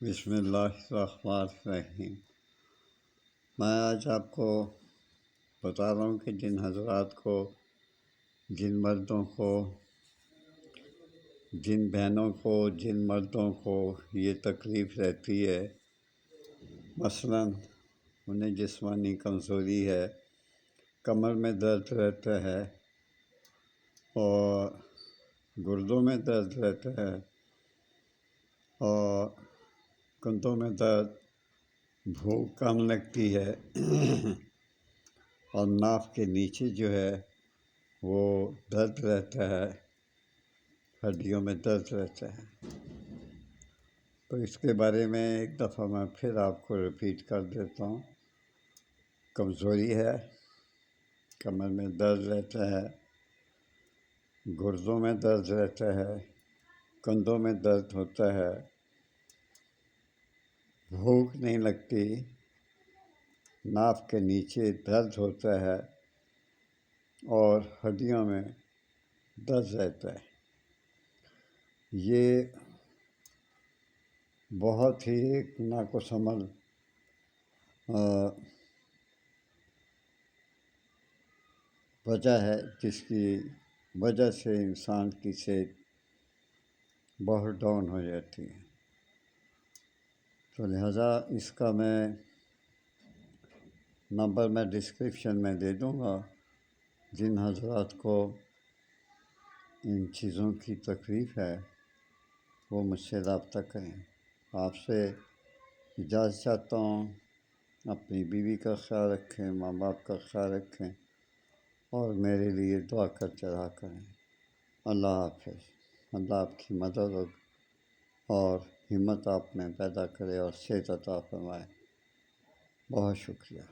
بسم اللہ الرحمن الرحیم۔ میں آج آپ کو بتا رہا ہوں کہ جن حضرات کو، جن مردوں کو، جن بہنوں کو، جن مردوں کو یہ تکلیف رہتی ہے، مثلاً انہیں جسمانی کمزوری ہے، کمر میں درد رہتا ہے اور گردوں میں درد رہتا ہے اور کندھوں میں درد، بھوک کم لگتی ہے اور ناف کے نیچے جو ہے وہ درد رہتا ہے، ہڈیوں میں درد رہتا ہے، تو اس کے بارے میں ایک دفعہ میں پھر آپ کو ریپیٹ کر دیتا ہوں۔ کمزوری ہے، کمر میں درد رہتا ہے، گردوں میں درد رہتا ہے، کندھوں میں درد ہوتا ہے، بھوک نہیں لگتی، ناف کے نیچے درد ہوتا ہے اور ہڈیوں میں درد رہتا ہے۔ یہ بہت ہی ایک ناقص وجہ ہے جس کی وجہ سے انسان کی صحت بہت ڈاؤن ہو جاتی ہے، تو لہٰذا اس کا میں نمبر ڈسکرپشن میں دے دوں گا۔ جن حضرات کو ان چیزوں کی تکلیف ہے وہ مجھ سے رابطہ کریں۔ آپ سے اجازت چاہتا ہوں، اپنی بیوی کا خیال رکھیں، ماں باپ کا خیال رکھیں اور میرے لیے دعا کرتے رہا کریں۔ اللہ حافظ۔ اللہ آپ کی مدد اور ہمت آپ میں پیدا کرے اور صحت عطا فرمائے۔ بہت شکریہ۔